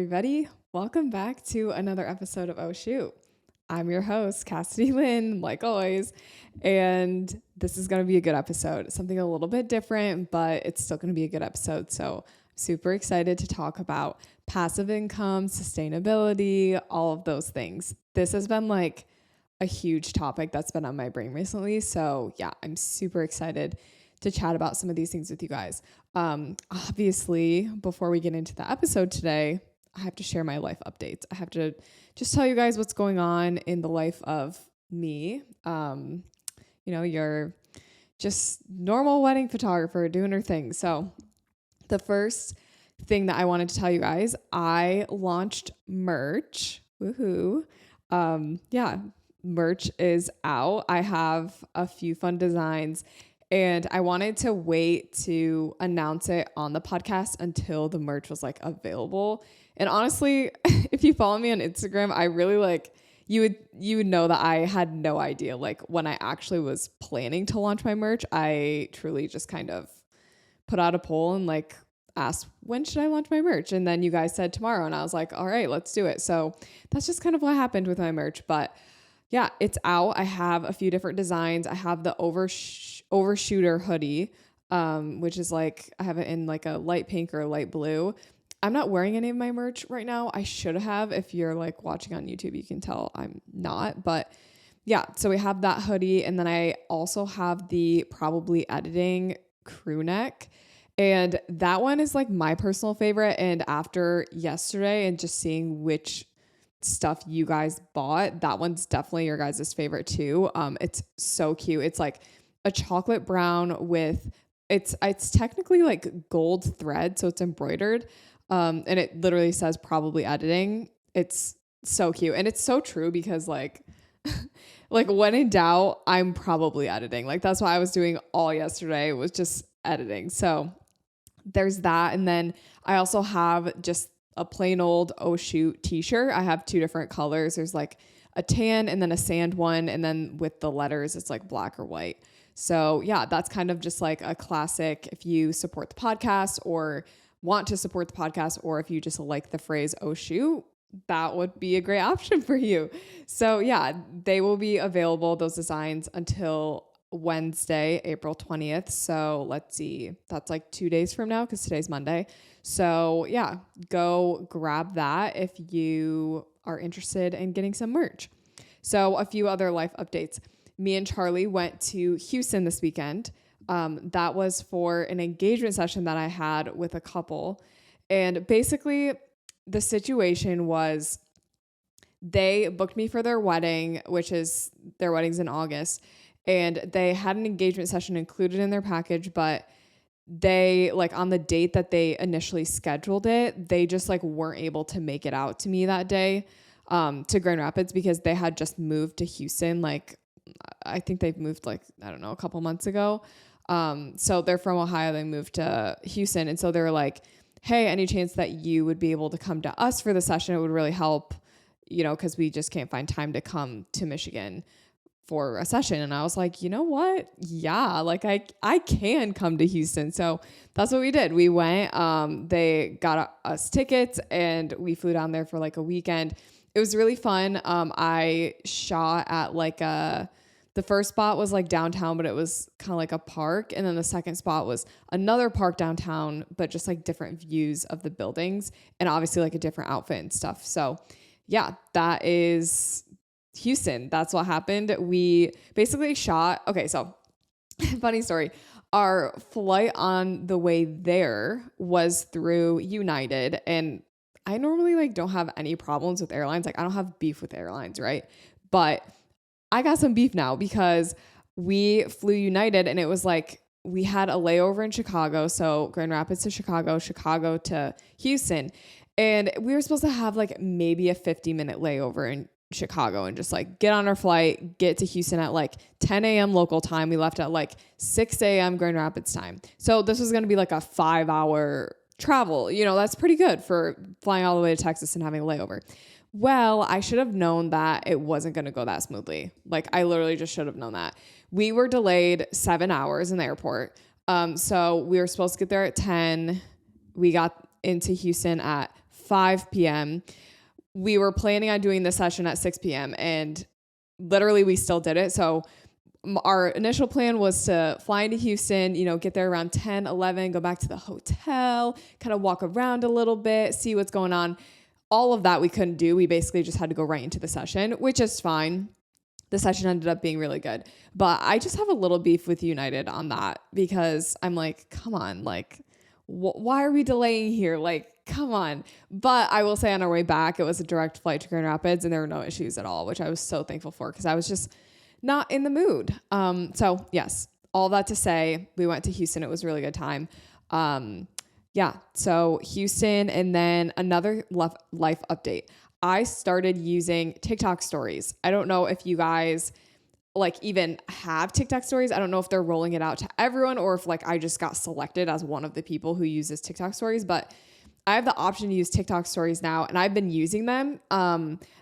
everybody. Welcome back to another episode of Oh Shoot. I'm your host, Cassidy Lynne, like always, and this is going to be a good episode. Something a little bit different, but it's still going to be a good episode. So I'm super excited to talk about passive income, sustainability, all of those things. This has been like a huge topic that's been on my brain recently. So yeah, I'm super excited to chat about some of these things with you guys. Obviously, before we get into the episode today, I have to share my life updates. I have to just tell you guys what's going on in the life of me. You're just normal wedding photographer doing her thing. So the first thing that I wanted to tell you guys, I launched merch. Woohoo. Merch is out. I have a few fun designs. And I wanted to wait to announce it on the podcast until the merch was like available. And honestly, if you follow me on Instagram, I really you would know that I had no idea. Like when I actually was planning to launch my merch, I truly just kind of put out a poll and like asked, when should I launch my merch? And then you guys said tomorrow. And I was like, all right, let's do it. So that's just kind of what happened with my merch. But yeah, it's out. I have a few different designs. I have the overshooter hoodie, which is like, I have it in like a light pink or a light blue. I'm not wearing any of my merch right now. I should have. If you're like watching on YouTube, you can tell I'm not. But yeah, so we have that hoodie. And then I also have the probably editing crew neck. And that one is like my personal favorite. And after yesterday and just seeing which stuff you guys bought, that one's definitely your guys' favorite too. It's so cute. It's like a chocolate brown with it's technically like gold thread, so it's embroidered. And it literally says probably editing. It's so cute. And it's so true because like when in doubt, I'm probably editing. Like that's what I was doing all yesterday, was just editing. So there's that. And then I also have just a plain old Oh Shoot t-shirt. I have two different colors. There's like a tan and then a sand one. And then with the letters, it's like black or white. So yeah, that's kind of just like a classic. If you support the podcast or want to support the podcast, or if you just like the phrase Oh Shoot, that would be a great option for you. So yeah, they will be available, those designs, until Wednesday, April 20th. So let's see, that's like 2 days from now because today's Monday. So yeah, go grab that if you are interested in getting some merch. So a few other life updates. Me and Charlie went to Houston this weekend. That was for an engagement session that I had with a couple. And basically the situation was they booked me for their wedding, which is their wedding's in August. And they had an engagement session included in their package, but they like on the date that they initially scheduled it, they just like weren't able to make it out to me that day, to Grand Rapids, because they had just moved to Houston. Like, I think they've moved like, I don't know, a couple months ago. So they're from Ohio, they moved to Houston. And so they were like, hey, any chance that you would be able to come to us for the session? It would really help, cause we just can't find time to come to Michigan for a session. And I was like, you know what? Yeah, like I can come to Houston. So that's what we did. We went, they got us tickets and we flew down there for like a weekend. It was really fun. I shot at like the first spot was like downtown, but it was kind of like a park. And then the second spot was another park downtown, but just like different views of the buildings and obviously like a different outfit and stuff. So yeah, that is Houston. That's what happened. We basically shot. Okay, so funny story. Our flight on the way there was through United, and I normally like don't have any problems with airlines. Like I don't have beef with airlines, right? But I got some beef now because we flew United and it was like we had a layover in Chicago. So Grand Rapids to Chicago, Chicago to Houston. And we were supposed to have like maybe a 50-minute layover in Chicago and just like get on our flight, get to Houston at like 10 a.m. local time. We left at like 6 a.m. Grand Rapids time. So this was going to be like a 5-hour travel. That's pretty good for flying all the way to Texas and having a layover. Well, I should have known that it wasn't going to go that smoothly. Like I literally just should have known that. We were delayed 7 hours in the airport. So we were supposed to get there at 10. We got into Houston at 5 p.m. We were planning on doing the session at 6 p.m. and literally we still did it. So our initial plan was to fly into Houston, get there around 10, 11, go back to the hotel, kind of walk around a little bit, see what's going on. All of that we couldn't do. We basically just had to go right into the session, which is fine. The session ended up being really good. But I just have a little beef with United on that because I'm like, come on, like, why are we delaying here? Like, come on. But I will say on our way back, it was a direct flight to Grand Rapids and there were no issues at all, which I was so thankful for because I was just not in the mood. So yes, all that to say, we went to Houston. It was a really good time. So Houston, and then another life update. I started using TikTok stories. I don't know if you guys like even have TikTok stories. I don't know if they're rolling it out to everyone or if like I just got selected as one of the people who uses TikTok stories, but I have the option to use TikTok stories now and I've been using them.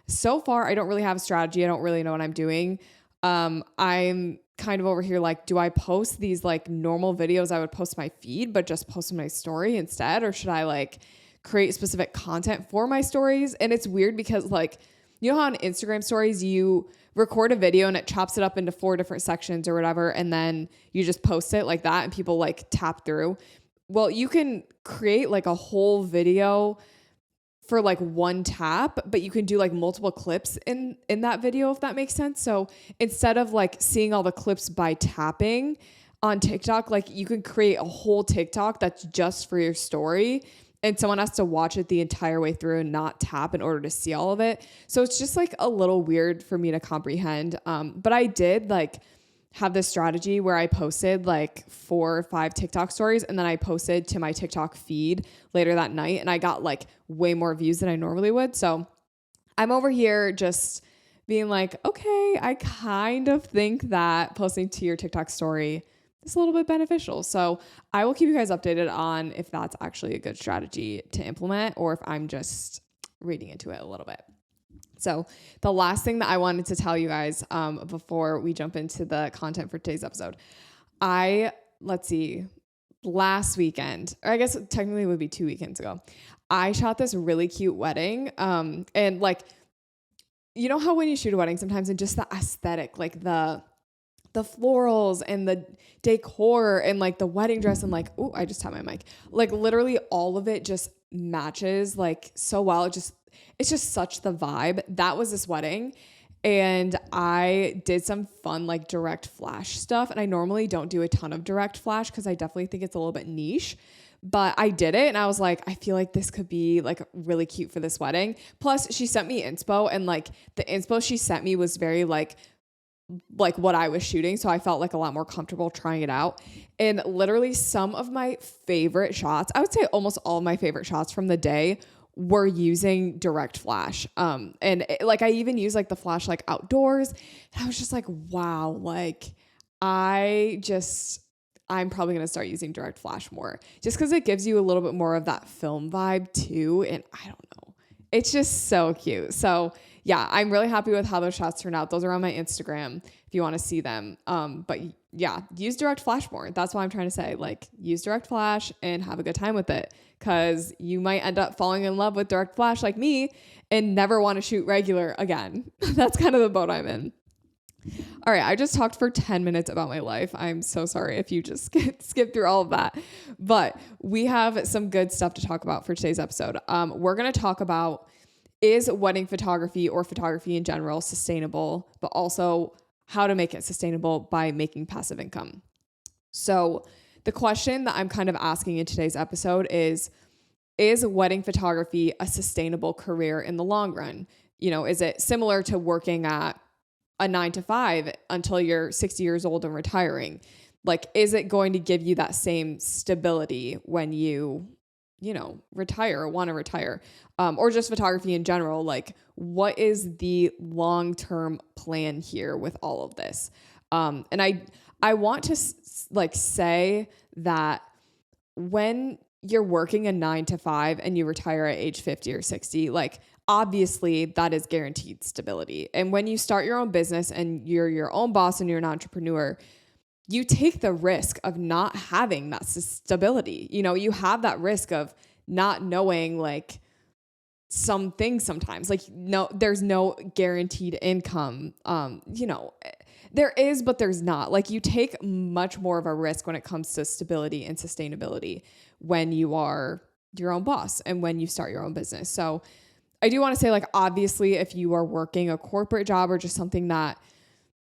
So far, I don't really have a strategy. I don't really know what I'm doing. I'm kind of over here like, do I post these like normal videos I would post my feed, but just post my story instead? Or should I like create specific content for my stories? And it's weird because like, you know how on Instagram stories, you record a video and it chops it up into 4 different sections or whatever. And then you just post it like that and people like tap through. Well, you can create like a whole video for like one tap, but you can do like multiple clips in that video, if that makes sense. So instead of like seeing all the clips by tapping on TikTok, like you can create a whole TikTok that's just for your story and someone has to watch it the entire way through and not tap in order to see all of it. So it's just like a little weird for me to comprehend. But I did like have this strategy where I posted like 4 or 5 TikTok stories and then I posted to my TikTok feed later that night and I got like way more views than I normally would. So I'm over here just being like, okay, I kind of think that posting to your TikTok story is a little bit beneficial. So I will keep you guys updated on if that's actually a good strategy to implement or if I'm just reading into it a little bit. So the last thing that I wanted to tell you guys before we jump into the content for today's episode, last weekend, or I guess technically it would be 2 weekends ago, I shot this really cute wedding. And like, you know how when you shoot a wedding sometimes and just the aesthetic, like the florals and the decor and like the wedding dress and like, oh, I just tapped my mic. Like literally all of it just matches like so well. It's just such the vibe. That was this wedding. And I did some fun like direct flash stuff. And I normally don't do a ton of direct flash because I definitely think it's a little bit niche. But I did it and I was like, I feel like this could be like really cute for this wedding. Plus she sent me inspo and like the inspo she sent me was very like what I was shooting. So I felt like a lot more comfortable trying it out. And literally some of my favorite shots, I would say almost all of my favorite shots from the day were using direct flash. Like I even used like the flash like outdoors. And I was just like, wow, like I'm probably going to start using direct flash more just because it gives you a little bit more of that film vibe too. And I don't know, it's just so cute. So yeah, I'm really happy with how those shots turned out. Those are on my Instagram if you want to see them. But yeah, use direct flash more. That's what I'm trying to say. Like use direct flash and have a good time with it because you might end up falling in love with direct flash like me and never want to shoot regular again. That's kind of the boat I'm in. All right, I just talked for 10 minutes about my life. I'm so sorry if you just skip through all of that. But we have some good stuff to talk about for today's episode. We're going to talk about, is wedding photography or photography in general sustainable, but also how to make it sustainable by making passive income. So the question that I'm kind of asking in today's episode is wedding photography a sustainable career in the long run? You know, is it similar to working at a 9-to-5 until you're 60 years old and retiring? Like, is it going to give you that same stability when you retire or want to retire, or just photography in general? Like, what is the long-term plan here with all of this? And I want to say that when you're working a 9-to-5 and you retire at age 50 or 60, like obviously that is guaranteed stability. And when you start your own business and you're your own boss and you're an entrepreneur, you take the risk of not having that stability. You know, you have that risk of not knowing like some things sometimes. Like, no, there's no guaranteed income. There is, but there's not. Like, you take much more of a risk when it comes to stability and sustainability when you are your own boss and when you start your own business. So I do want to say, like, obviously, if you are working a corporate job or just something that,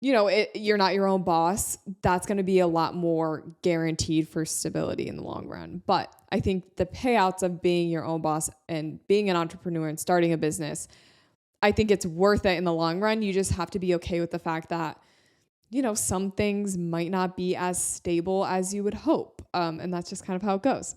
you're not your own boss, that's going to be a lot more guaranteed for stability in the long run. But I think the payouts of being your own boss and being an entrepreneur and starting a business, I think it's worth it in the long run. You just have to be okay with the fact that, some things might not be as stable as you would hope. And that's just kind of how it goes.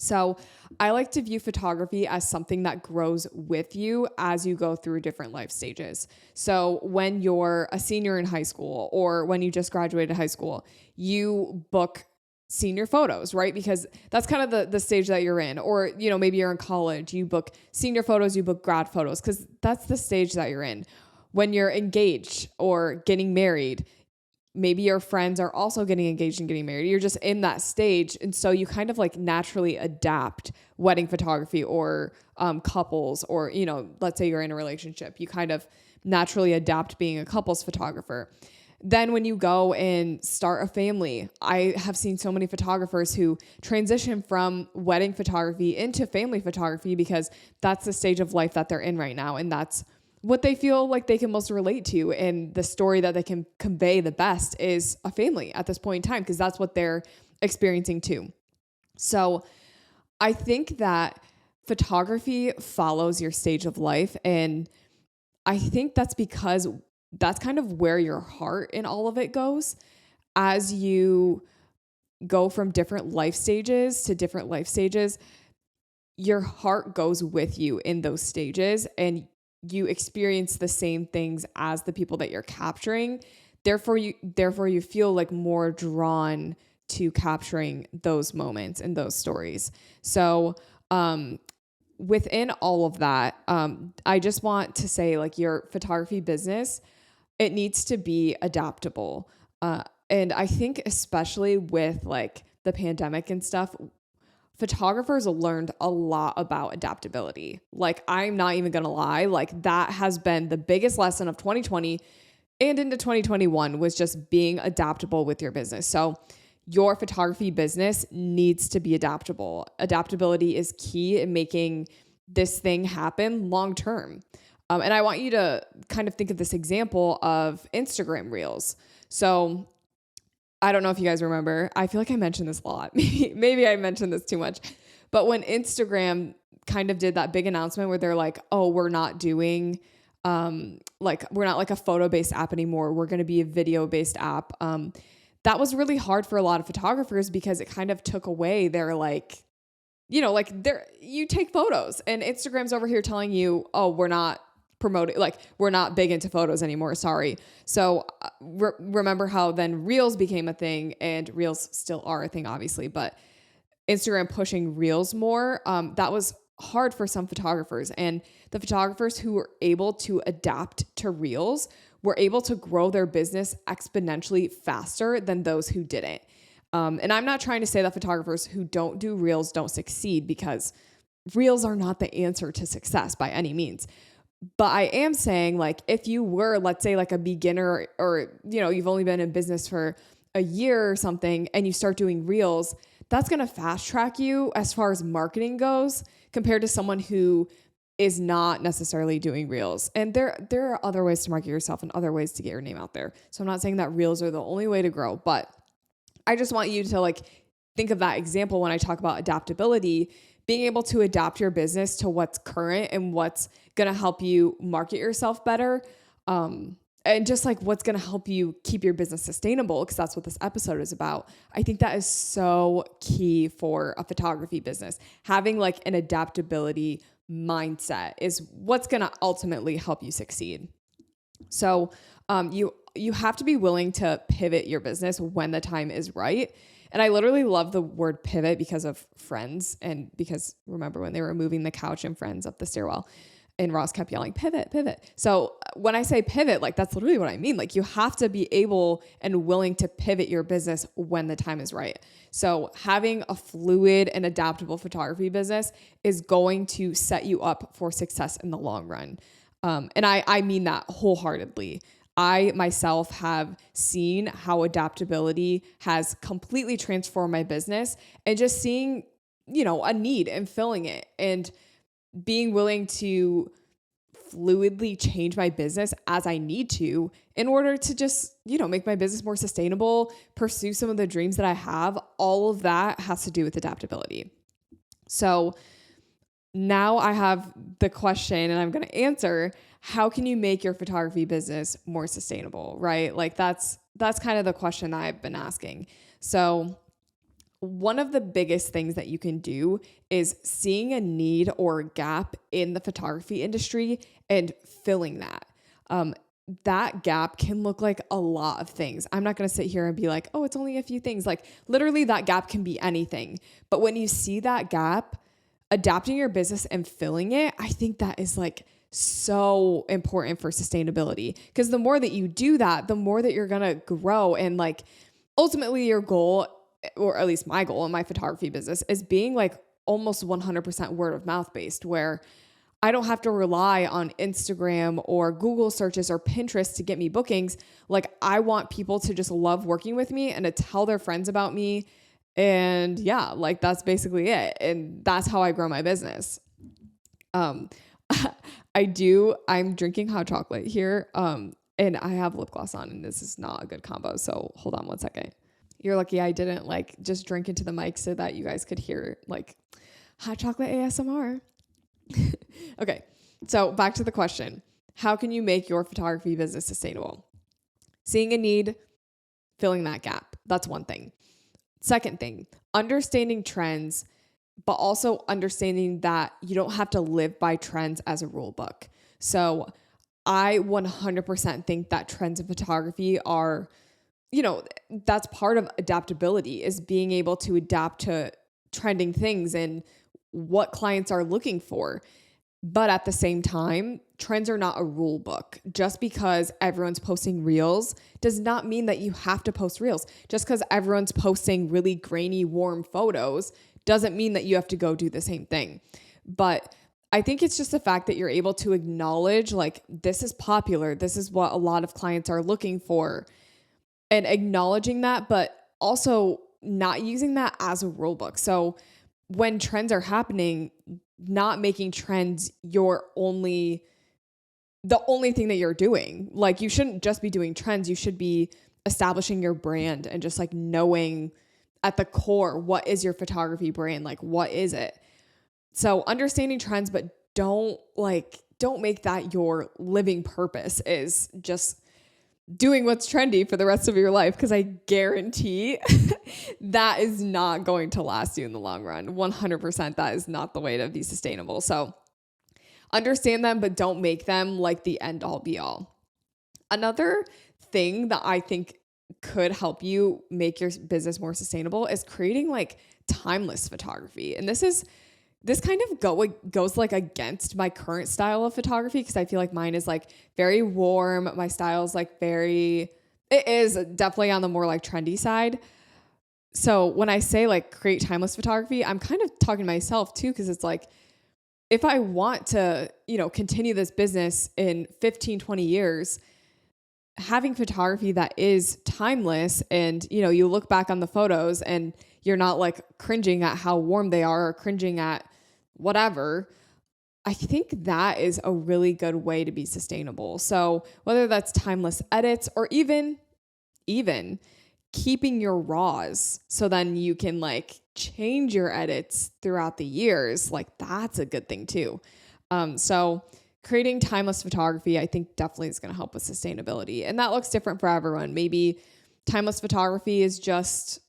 So I like to view photography as something that grows with you as you go through different life stages. So when you're a senior in high school or when you just graduated high school, you book senior photos, right? Because that's kind of the stage that you're in. Or, maybe you're in college, you book senior photos, you book grad photos, because that's the stage that you're in. When you're engaged or getting married, maybe your friends are also getting engaged and getting married. You're just in that stage. And so you kind of like naturally adapt wedding photography or couples, or, let's say you're in a relationship, you kind of naturally adapt being a couples photographer. Then when you go and start a family, I have seen so many photographers who transition from wedding photography into family photography because that's the stage of life that they're in right now. And that's what they feel like they can most relate to, and the story that they can convey the best is a family at this point in time, because that's what they're experiencing too. So I think that photography follows your stage of life, and I think that's because that's kind of where your heart in all of it goes. As you go from different life stages to different life stages, your heart goes with you in those stages, and you experience the same things as the people that you're capturing. Therefore you feel like more drawn to capturing those moments and those stories. So, within all of that, I just want to say, like, your photography business, it needs to be adaptable. And I think especially with like the pandemic and stuff, photographers learned a lot about adaptability. Like, I'm not even going to lie. Like, that has been the biggest lesson of 2020 and into 2021, was just being adaptable with your business. So your photography business needs to be adaptable. Adaptability is key in making this thing happen long-term. And I want you to kind of think of this example of Instagram Reels. So I don't know if you guys remember. I feel like I mentioned this a lot. Maybe I mentioned this too much. But when Instagram kind of did that big announcement where they're like, oh, we're not doing, we're not like a photo-based app anymore. We're going to be a video-based app. That was really hard for a lot of photographers because it kind of took away their you take photos, and Instagram's over here telling you, oh, we're not promoting, like, we're not big into photos anymore. Sorry. So remember how then Reels became a thing, and Reels still are a thing, obviously, but Instagram pushing Reels more, that was hard for some photographers. And the photographers who were able to adapt to Reels were able to grow their business exponentially faster than those who didn't. And I'm not trying to say that photographers who don't do Reels don't succeed, because Reels are not the answer to success by any means. But I am saying, like, if you were, let's say, like a beginner, or, you've only been in business for a year or something, and you start doing Reels, that's going to fast track you as far as marketing goes compared to someone who is not necessarily doing Reels. And there are other ways to market yourself and other ways to get your name out there. So I'm not saying that Reels are the only way to grow, but I just want you to think of that example when I talk about adaptability, being able to adapt your business to what's current and what's going to help you market yourself better. And just what's going to help you keep your business sustainable, because that's what this episode is about. I think that is so key for a photography business. Having an adaptability mindset is what's going to ultimately help you succeed. So you have to be willing to pivot your business when the time is right. And I literally love the word pivot because of Friends, and because remember when they were moving the couch in Friends up the stairwell. And Ross kept yelling, pivot, pivot. So when I say pivot, like that's literally what I mean. Like you have to be able and willing to pivot your business when the time is right. So having a fluid and adaptable photography business is going to set you up for success in the long run. And I mean that wholeheartedly. I myself have seen how adaptability has completely transformed my business, and just seeing, a need and filling it, and being willing to fluidly change my business as I need to in order to just, make my business more sustainable, pursue some of the dreams that I have. All of that has to do with adaptability. So now I have the question, and I'm going to answer, how can you make your photography business more sustainable, right? Like that's kind of the question that I've been asking. So one of the biggest things that you can do is seeing a need or a gap in the photography industry and filling that. That gap can look like a lot of things. I'm not going to sit here and be like, oh, it's only a few things. Like literally that gap can be anything. But when you see that gap, adapting your business and filling it, I think that is like so important for sustainability, because the more that you do that, the more that you're going to grow. And like ultimately your goal, or at least my goal in my photography business, is being like almost 100% word of mouth based, where I don't have to rely on Instagram or Google searches or Pinterest to get me bookings. Like I want people to just love working with me and to tell their friends about me. And yeah, like that's basically it. And that's how I grow my business. I'm drinking hot chocolate here. And I have lip gloss on, and this is not a good combo. So hold on one second. You're lucky I didn't like just drink into the mic so that you guys could hear like hot chocolate ASMR. Okay. So back to the question. How can you make your photography business sustainable? Seeing a need, filling that gap. That's one thing. Second thing, understanding trends, but also understanding that you don't have to live by trends as a rule book. So I 100% think that trends in photography are, that's part of adaptability, is being able to adapt to trending things and what clients are looking for. But at the same time, trends are not a rule book. Just because everyone's posting reels does not mean that you have to post reels. Just because everyone's posting really grainy, warm photos doesn't mean that you have to go do the same thing. But I think it's just the fact that you're able to acknowledge, like, this is popular. This is what a lot of clients are looking for. And acknowledging that, but also not using that as a rule book. So when trends are happening, not making trends the only thing that you're doing. Like you shouldn't just be doing trends. You should be establishing your brand and just like knowing at the core, what is your photography brand? Like, what is it? So understanding trends, but don't make that your living purpose, is just doing what's trendy for the rest of your life. Because I guarantee that is not going to last you in the long run. 100%, that is not the way to be sustainable. So understand them, but don't make them like the end all be all. Another thing that I think could help you make your business more sustainable is creating like timeless photography. And this kind of goes like against my current style of photography, because I feel like mine is like very warm. My style is like it is definitely on the more like trendy side. So when I say like create timeless photography, I'm kind of talking to myself too, because it's like, if I want to, continue this business in 15, 20 years, having photography that is timeless, and, you look back on the photos and you're not like cringing at how warm they are or cringing at whatever, I think that is a really good way to be sustainable. So whether that's timeless edits or even keeping your raws, so then you can like change your edits throughout the years, like that's a good thing too. So creating timeless photography, I think definitely is going to help with sustainability. And that looks different for everyone. Maybe timeless photography is just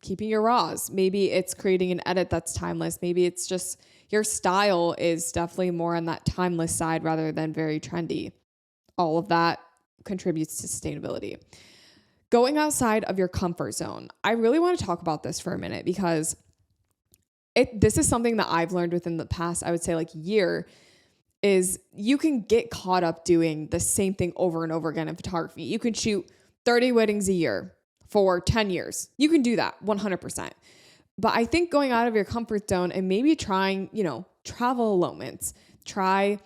keeping your raws. Maybe it's creating an edit that's timeless. Maybe it's just your style is definitely more on that timeless side rather than very trendy. All of that contributes to sustainability. Going outside of your comfort zone. I really want to talk about this for a minute, because this is something that I've learned within the past, I would say like year, is you can get caught up doing the same thing over and over again in photography. You can shoot 30 weddings a year for 10 years. You can do that 100%. But I think going out of your comfort zone and maybe trying, travel elopements, try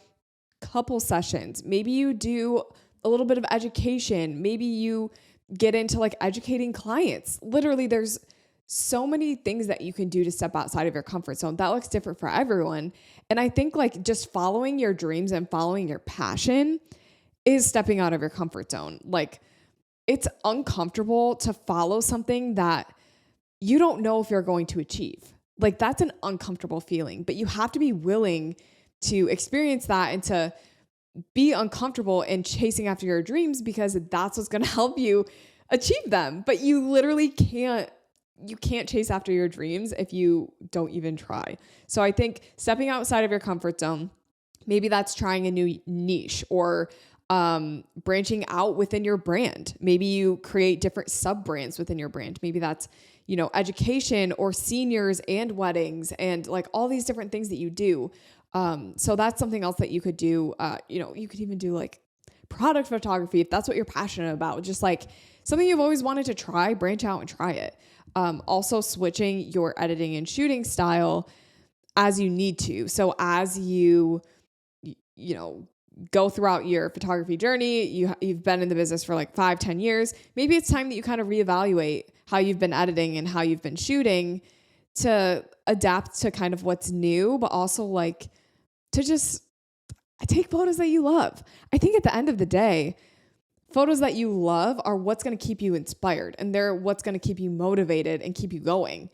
couple sessions. Maybe you do a little bit of education. Maybe you get into like educating clients. Literally, there's so many things that you can do to step outside of your comfort zone. That looks different for everyone. And I think like just following your dreams and following your passion is stepping out of your comfort zone. Like, it's uncomfortable to follow something that you don't know if you're going to achieve. Like, that's an uncomfortable feeling, but you have to be willing to experience that and to be uncomfortable in chasing after your dreams, because that's what's going to help you achieve them. But you literally can't chase after your dreams if you don't even try. So I think stepping outside of your comfort zone, maybe that's trying a new niche or branching out within your brand. Maybe you create different sub brands within your brand. Maybe that's, education or seniors and weddings and like all these different things that you do. So that's something else that you could do. You could even do like product photography if that's what you're passionate about. Just like something you've always wanted to try, branch out and try it. Also switching your editing and shooting style as you need to. So as you go throughout your photography journey, you've been in the business for like 5-10 years, maybe it's time that you kind of reevaluate how you've been editing and how you've been shooting to adapt to kind of what's new, but also like to just take photos that you love. I think at the end of the day, photos that you love are what's going to keep you inspired, and they're what's going to keep you motivated and keep you going.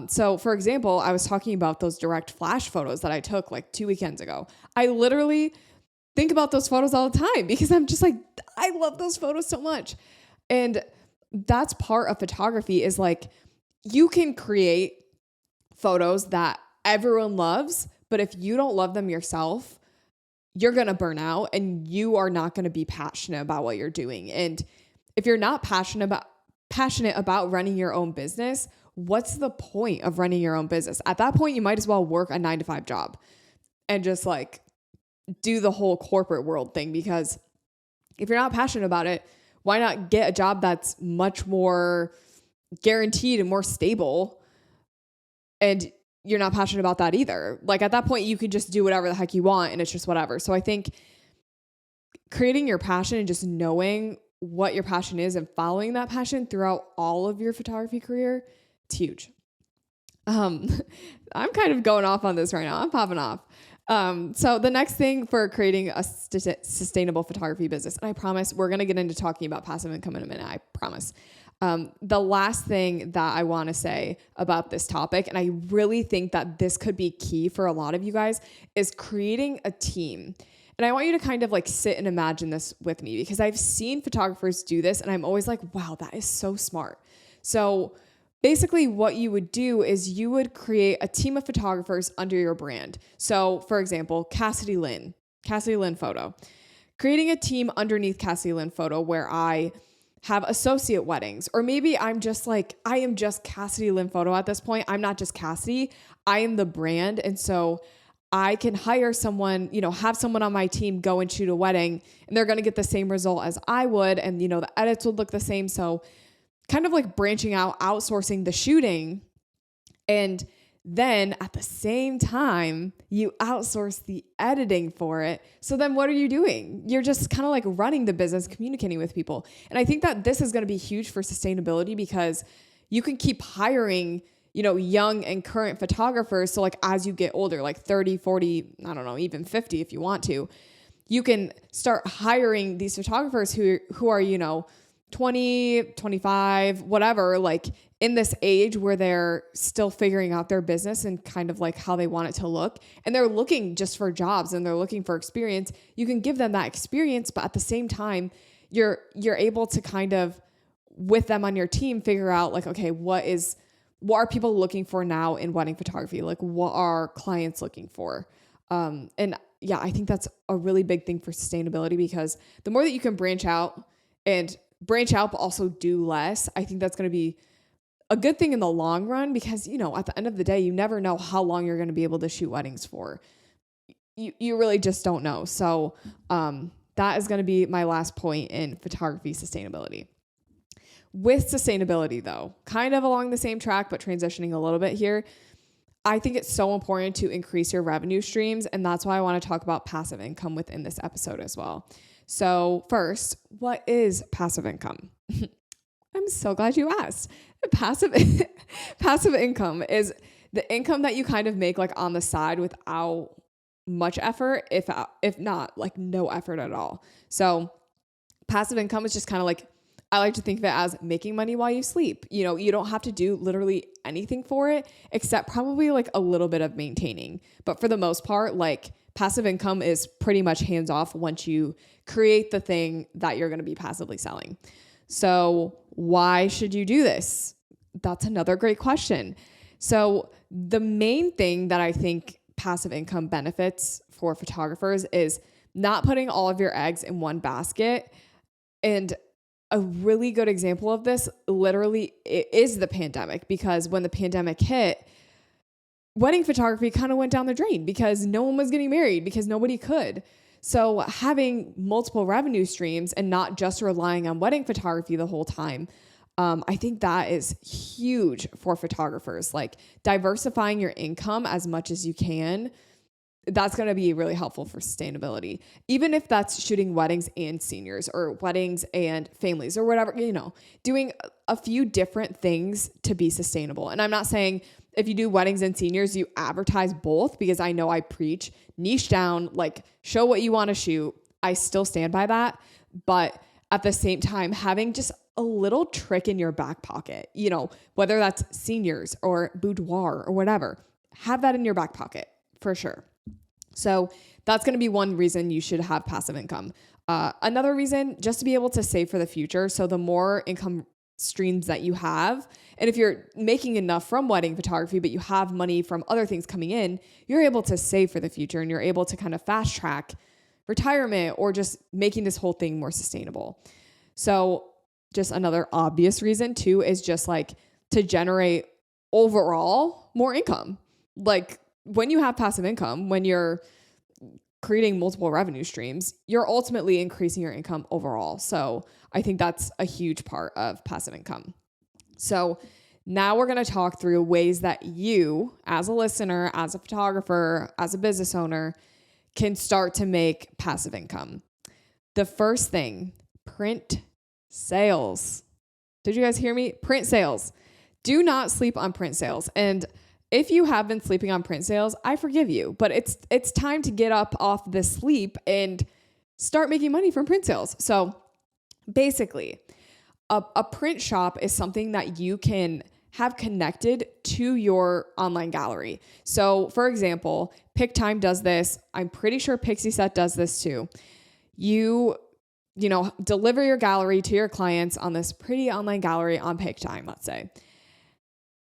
So for example, I was talking about those direct flash photos that I took like 2 weekends ago. I literally think about those photos all the time because I'm just like, I love those photos so much. And that's part of photography, is like, you can create photos that everyone loves, but if you don't love them yourself, you're going to burn out and you are not going to be passionate about what you're doing. And if you're not passionate about running your own business, what's the point of running your own business? At that point, you might as well work a 9-to-5 job and just like do the whole corporate world thing, because if you're not passionate about it, why not get a job that's much more guaranteed and more stable? And you're not passionate about that either. Like at that point, you can just do whatever the heck you want and it's just whatever. So I think creating your passion and just knowing what your passion is and following that passion throughout all of your photography career, it's huge. I'm kind of going off on this right now. I'm popping off. So the next thing for creating a sustainable photography business, and I promise we're going to get into talking about passive income in a minute, I promise. The last thing that I want to say about this topic, and I really think that this could be key for a lot of you guys, is creating a team. And I want you to kind of like sit and imagine this with me, because I've seen photographers do this and I'm always like, wow, that is so smart. So basically what you would do is you would create a team of photographers under your brand. So for example, Cassidy Lynne Photo, creating a team underneath Cassidy Lynne Photo where I have associate weddings, or maybe I am just Cassidy Lynne Photo at this point. I'm not just Cassidy, I am the brand. And so I can hire someone, have someone on my team go and shoot a wedding and they're going to get the same result as I would. And, the edits would look the same. So kind of like branching out, outsourcing the shooting. And then at the same time, you outsource the editing for it. So then what are you doing? You're just kind of like running the business, communicating with people. And I think that this is going to be huge for sustainability, because you can keep hiring, young and current photographers. So like as you get older, like 30, 40, I don't know, even 50 if you want to, you can start hiring these photographers who are, 20, 25, whatever, like in this age where they're still figuring out their business and kind of like how they want it to look. And they're looking just for jobs and they're looking for experience. You can give them that experience, but at the same time, you're able to kind of, with them on your team, figure out like, okay, what are people looking for now in wedding photography? Like what are clients looking for? And yeah, I think that's a really big thing for sustainability, because the more that you can branch out, but also do less, I think that's going to be a good thing in the long run, because, at the end of the day, you never know how long you're going to be able to shoot weddings for. you really just don't know. So that is going to be my last point in photography sustainability. With sustainability though, kind of along the same track, but transitioning a little bit here, I think it's so important to increase your revenue streams. And that's why I want to talk about passive income within this episode as well. So first, what is passive income? I'm so glad you asked. Passive income is the income that you kind of make like on the side without much effort, if not like no effort at all. So passive income is just kind of like, I like to think of it as making money while you sleep. You know, you don't have to do literally anything for it except probably like a little bit of maintaining. But for the most part, like passive income is pretty much hands off once you create the thing that you're going to be passively selling. So why should you do this? That's another great question. So the main thing that I think passive income benefits for photographers is not putting all of your eggs in one basket. And a really good example of this literally is the pandemic, because when the pandemic hit, wedding photography kind of went down the drain because no one was getting married because nobody could. So having multiple revenue streams and not just relying on wedding photography the whole time, I think that is huge for photographers. Like diversifying your income as much as you can, that's going to be really helpful for sustainability. Even if that's shooting weddings and seniors or weddings and families or whatever, you know, doing a few different things to be sustainable. And I'm not saying if you do weddings and seniors, you advertise both, because I know I preach niche down, like show what you want to shoot. I still stand by that. But at the same time, having just a little trick in your back pocket, you know, whether that's seniors or boudoir or whatever, have that in your back pocket for sure. So that's going to be one reason you should have passive income. Another reason, just to be able to save for the future. So the more income streams that you have, and if you're making enough from wedding photography, but you have money from other things coming in, you're able to save for the future and you're able to kind of fast track retirement or just making this whole thing more sustainable. So just another obvious reason too is just like to generate overall more income. Like when you have passive income, when you're creating multiple revenue streams, you're ultimately increasing your income overall. So I think that's a huge part of passive income. So now we're going to talk through ways that you, as a listener, as a photographer, as a business owner, can start to make passive income. The first thing, print sales. Did you guys hear me? Print sales. Do not sleep on print sales. And if you have been sleeping on print sales, I forgive you, but it's time to get up off this sleep and start making money from print sales. So basically, a print shop is something that you can have connected to your online gallery. So for example, PicTime does this. I'm pretty sure Pixie Set does this too. You know, deliver your gallery to your clients on this pretty online gallery on PicTime, let's say.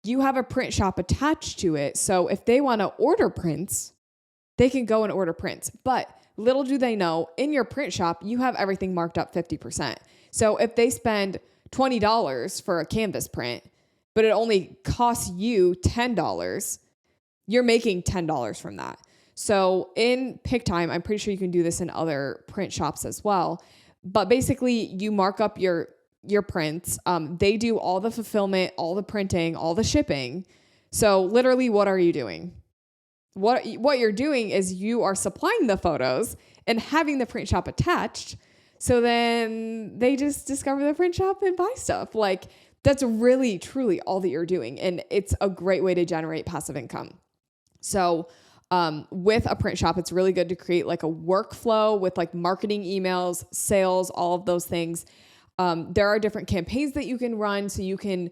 You have a print shop attached to it. So if they want to order prints, they can go and order prints. But little do they know, in your print shop, you have everything marked up 50%. So if they spend $20 for a canvas print, but it only costs you $10, you're making $10 from that. So in PicTime, I'm pretty sure you can do this in other print shops as well. But basically, you mark up your prints. They do all the fulfillment, all the printing, all the shipping. So literally, what are you doing? What you're doing is you are supplying the photos and having the print shop attached. So then they just discover the print shop and buy stuff. Like that's really, truly all that you're doing. And it's a great way to generate passive income. So with a print shop, it's really good to create like a workflow with like marketing emails, sales, all of those things. There are different campaigns that you can run. So you can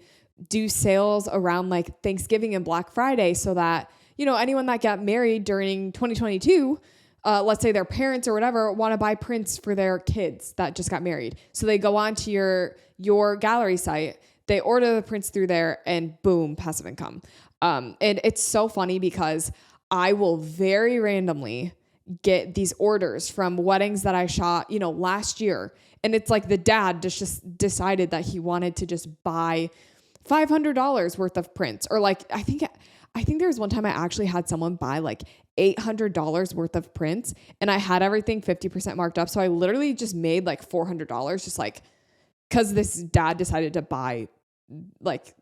do sales around like Thanksgiving and Black Friday so that, you know, anyone that got married during 2022, let's say their parents or whatever want to buy prints for their kids that just got married. So they go on to your gallery site, they order the prints through there and boom, passive income. And it's so funny because I will very randomly get these orders from weddings that I shot, you know, last year. And it's like the dad just decided that he wanted to just buy $500 worth of prints. Or like, I think I think there was one time I actually had someone buy like $800 worth of prints, and I had everything 50% marked up. So I literally just made like $400 just like, cause this dad decided to buy like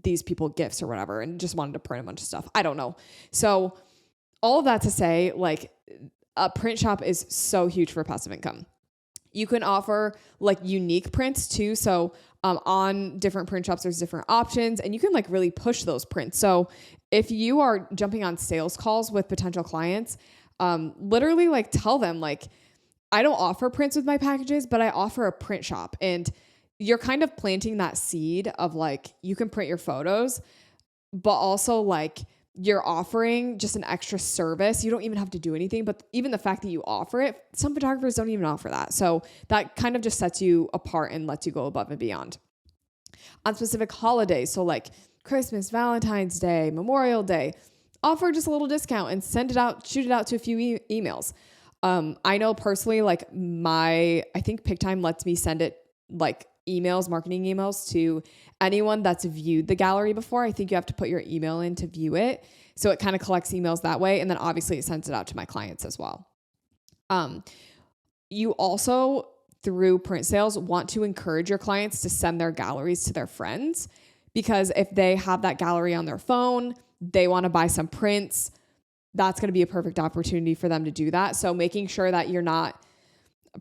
these people gifts or whatever, and just wanted to print a bunch of stuff. I don't know. So all of that to say, like, a print shop is so huge for passive income. You can offer like unique prints too. So on different print shops, there's different options, and you can like really push those prints. So if you are jumping on sales calls with potential clients, literally like tell them like, I don't offer prints with my packages, but I offer a print shop. And you're kind of planting that seed of like, you can print your photos, but also like you're offering just an extra service. You don't even have to do anything, but even the fact that you offer it, some photographers don't even offer that. So that kind of just sets you apart and lets you go above and beyond. On specific holidays, so like Christmas, Valentine's Day, Memorial Day, offer just a little discount and send it out, shoot it out to a few emails. I know personally, like I think PickTime lets me send it like emails, marketing emails to anyone that's viewed the gallery before. I think you have to put your email in to view it. So it kind of collects emails that way. And then obviously it sends it out to my clients as well. You also, through print sales, want to encourage your clients to send their galleries to their friends, because if they have that gallery on their phone, they want to buy some prints, that's going to be a perfect opportunity for them to do that. So making sure that you're not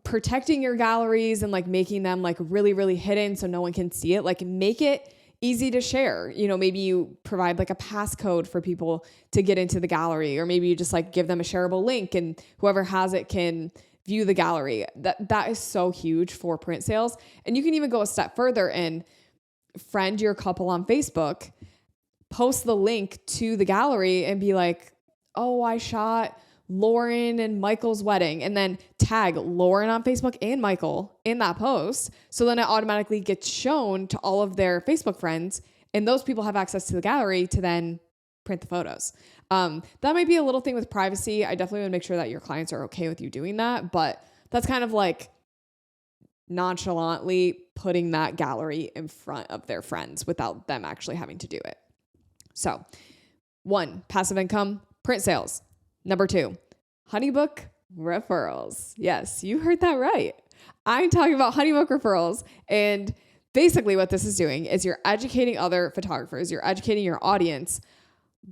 protecting your galleries and like making them like really, really hidden so no one can see it, like make it easy to share. You know, maybe you provide like a passcode for people to get into the gallery, or maybe you just like give them a shareable link and whoever has it can view the gallery. That is so huge for print sales. And you can even go a step further and friend your couple on Facebook, post the link to the gallery and be like, oh, I shot Lauren and Michael's wedding, and then tag Lauren on Facebook and Michael in that post. So then it automatically gets shown to all of their Facebook friends, and those people have access to the gallery to then print the photos. That might be a little thing with privacy. I definitely want to make sure that your clients are okay with you doing that, but that's kind of like nonchalantly putting that gallery in front of their friends without them actually having to do it. So 1, passive income, print sales. Number 2, HoneyBook referrals. Yes, you heard that right. I'm talking about HoneyBook referrals. And basically what this is doing is you're educating other photographers. You're educating your audience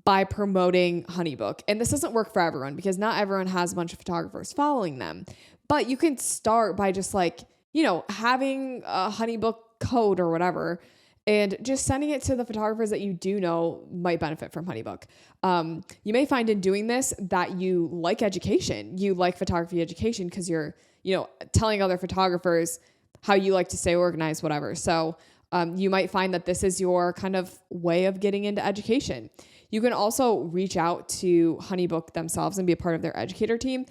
by promoting HoneyBook. And this doesn't work for everyone because not everyone has a bunch of photographers following them. But you can start by just like, you know, having a HoneyBook code or whatever, and just sending it to the photographers that you do know might benefit from HoneyBook. You may find in doing this that you like education. You like photography education because you're, you know, telling other photographers how you like to stay organized, whatever. So you might find that this is your kind of way of getting into education. You can also reach out to HoneyBook themselves and be a part of their educator team.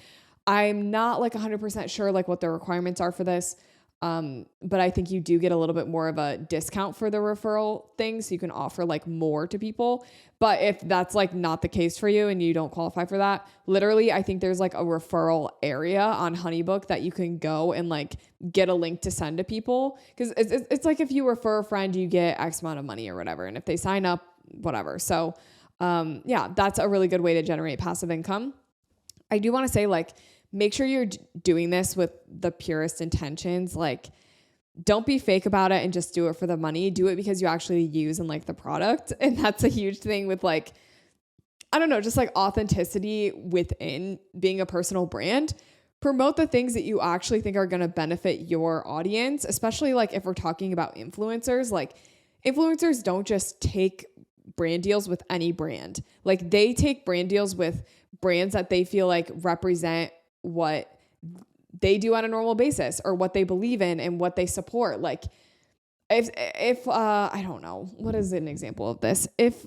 I'm not like 100% sure like what the requirements are for this. But I think you do get a little bit more of a discount for the referral thing. So you can offer like more to people. But if that's like not the case for you and you don't qualify for that, literally, I think there's like a referral area on HoneyBook that you can go and like get a link to send to people. Cause it's like if you refer a friend, you get X amount of money or whatever. And if they sign up, whatever. So, yeah, that's a really good way to generate passive income. I do want to say like, make sure you're doing this with the purest intentions. Like, don't be fake about it and just do it for the money. Do it because you actually use and like the product. And that's a huge thing with like, I don't know, just like authenticity within being a personal brand. Promote the things that you actually think are going to benefit your audience, especially like if we're talking about influencers. Like, influencers don't just take brand deals with any brand. Like, they take brand deals with brands that they feel like represent what they do on a normal basis or what they believe in and what they support. Like if I don't know, what is an example of this? If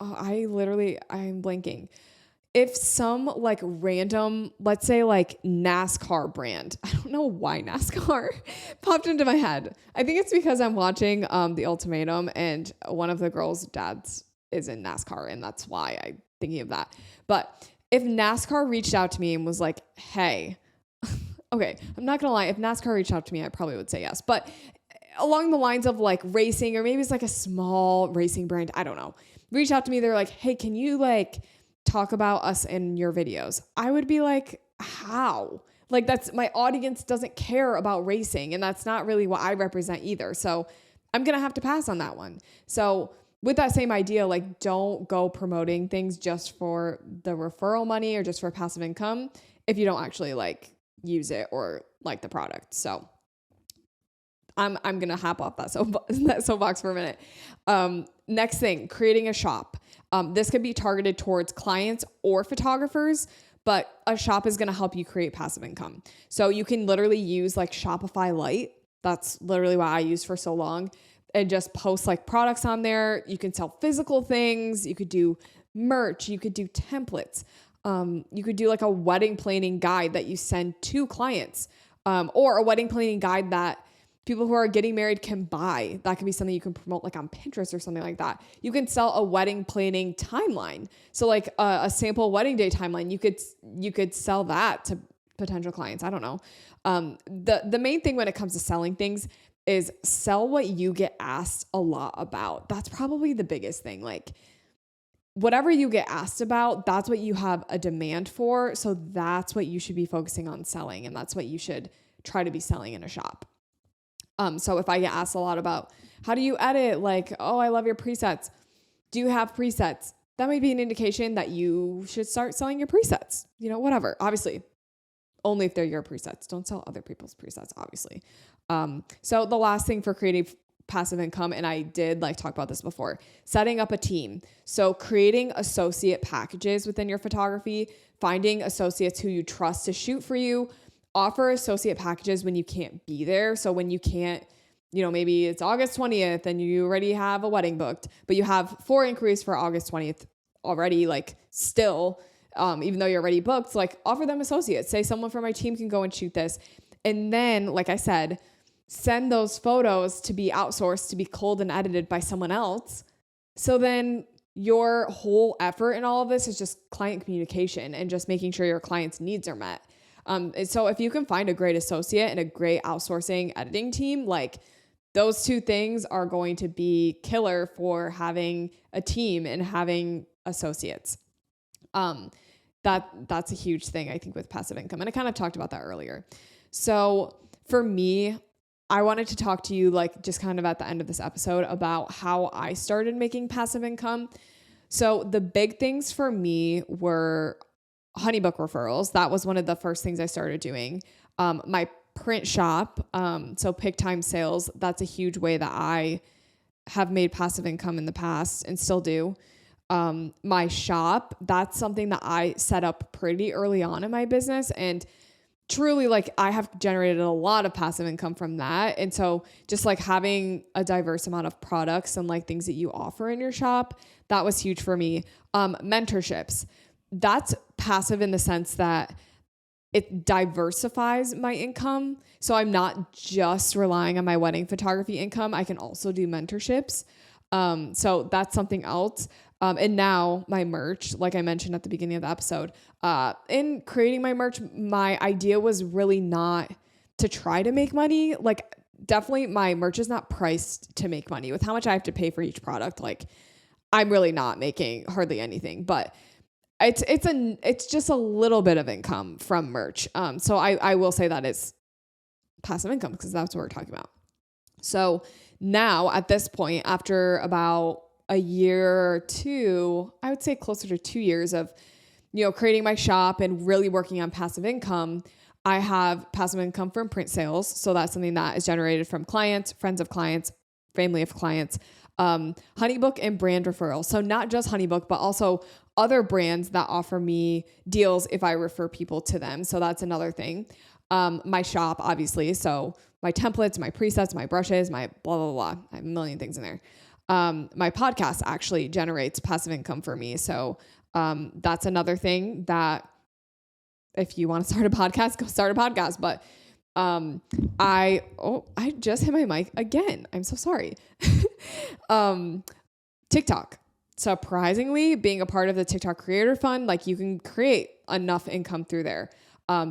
I'm blanking. If some like random, let's say like NASCAR brand, I don't know why NASCAR popped into my head. I think it's because I'm watching The Ultimatum and one of the girls' dads is in NASCAR, and that's why I'm thinking of that. But if NASCAR reached out to me and was like, hey, okay, I'm not gonna lie, if NASCAR reached out to me, I probably would say yes. But along the lines of like racing, or maybe it's like a small racing brand, I don't know. reached out to me. They're like, hey, can you like talk about us in your videos? I would be like, how? Like that's my audience doesn't care about racing, and that's not really what I represent either. So I'm going to have to pass on that one. So with that same idea, like don't go promoting things just for the referral money or just for passive income if you don't actually like use it or like the product. So I'm going to hop off that soapbox for a minute. Next thing, creating a shop. This could be targeted towards clients or photographers, but a shop is going to help you create passive income. So you can literally use like Shopify Lite. That's literally what I used for so long, and just post like products on there. You can sell physical things. You could do merch. You could do templates. You could do like a wedding planning guide that you send to clients, or a wedding planning guide that people who are getting married can buy. That could be something you can promote like on Pinterest or something like that. You can sell a wedding planning timeline. So like a sample wedding day timeline, you could sell that to potential clients. I don't know. The main thing when it comes to selling things is sell what you get asked a lot about. That's probably the biggest thing. Like whatever you get asked about, that's what you have a demand for. So that's what you should be focusing on selling. And that's what you should try to be selling in a shop. So if I get asked a lot about how do you edit? Like, oh, I love your presets. Do you have presets? That might be an indication that you should start selling your presets, whatever. Obviously, only if they're your presets. Don't sell other people's presets, obviously. So the last thing for creating passive income, and I did like talk about this before, setting up a team. So creating associate packages within your photography, finding associates who you trust to shoot for you, offer associate packages when you can't be there. So when you can't, maybe it's August 20th and you already have a wedding booked, but you have 4 inquiries for August 20th already, like still, even though you're already booked, like offer them associates. Say someone from my team can go and shoot this. And then, like I said, send those photos to be outsourced, to be culled and edited by someone else. So then your whole effort in all of this is just client communication and just making sure your client's needs are met. So if you can find a great associate and a great outsourcing editing team, like those two things are going to be killer for having a team and having associates. That's a huge thing, I think, with passive income. And I kind of talked about that earlier. So for me, I wanted to talk to you like just kind of at the end of this episode about how I started making passive income. So the big things for me were HoneyBook referrals. That was one of the first things I started doing. My print shop, so Pick Time Sales, that's a huge way that I have made passive income in the past and still do. My shop, that's something that I set up pretty early on in my business, and truly like I have generated a lot of passive income from that. And so just like having a diverse amount of products and like things that you offer in your shop, that was huge for me. Mentorships, that's passive in the sense that it diversifies my income. So I'm not just relying on my wedding photography income. I can also do mentorships. So that's something else. And now my merch, like I mentioned at the beginning of the episode, in creating my merch, my idea was really not to try to make money. Like definitely my merch is not priced to make money. With how much I have to pay for each product, like I'm really not making hardly anything, but it's just a little bit of income from merch. So I will say that it's passive income because that's what we're talking about. So now at this point, after about a year or two, I would say closer to 2 years of, creating my shop and really working on passive income, I have passive income from print sales. So that's something that is generated from clients, friends of clients, family of clients, HoneyBook and brand referrals. So not just HoneyBook, but also other brands that offer me deals if I refer people to them. So that's another thing. My shop, obviously. So my templates, my presets, my brushes, my blah, blah, blah. I have a million things in there. My podcast actually generates passive income for me. So, that's another thing that if you want to start a podcast, go start a podcast. But, I just hit my mic again. I'm so sorry. TikTok. Surprisingly, being a part of the TikTok Creator Fund, like you can create enough income through there,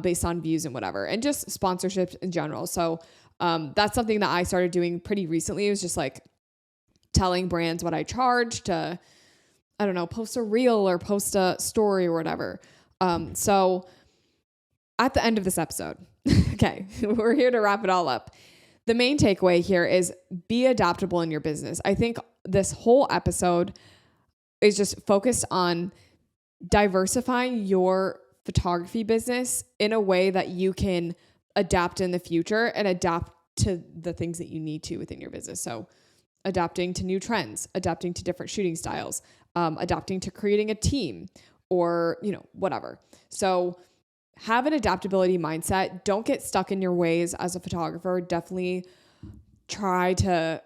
based on views and whatever, and just sponsorships in general. So, that's something that I started doing pretty recently. It was just like telling brands what I charge to I don't know, post a reel or post a story or whatever. So at the end of this episode, okay, we're here to wrap it all up. The main takeaway here is be adaptable in your business. I think this whole episode is just focused on diversifying your photography business in a way that you can adapt in the future and adapt to the things that you need to within your business. So adapting to new trends, adapting to different shooting styles, adapting to creating a team or, whatever. So have an adaptability mindset. Don't get stuck in your ways as a photographer. Definitely try to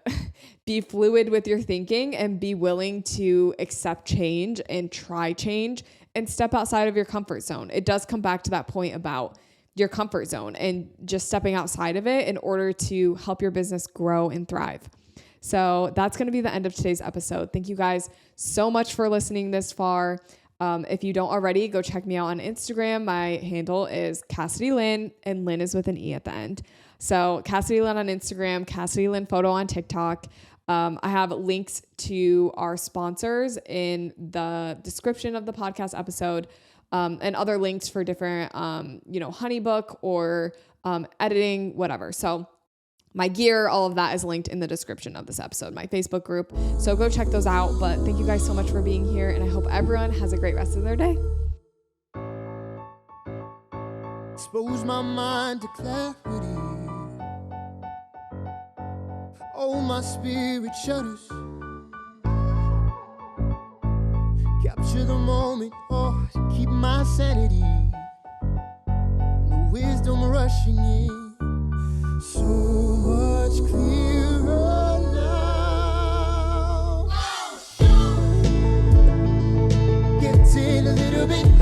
be fluid with your thinking and be willing to accept change and try change and step outside of your comfort zone. It does come back to that point about your comfort zone and just stepping outside of it in order to help your business grow and thrive. So that's going to be the end of today's episode. Thank you guys so much for listening this far. If you don't already, go check me out on Instagram. My handle is Cassidy Lynne, and Lynn is with an E at the end. So Cassidy Lynne on Instagram, Cassidy Lynne Photo on TikTok. I have links to our sponsors in the description of the podcast episode, and other links for different, HoneyBook or editing, whatever. So my gear, all of that is linked in the description of this episode, my Facebook group. So go check those out. But thank you guys so much for being here, and I hope everyone has a great rest of their day. Expose my mind to clarity. Oh, my spirit shudders. Capture the moment, to keep my sanity. And the wisdom rushing in. So much clearer now. Getting a little bit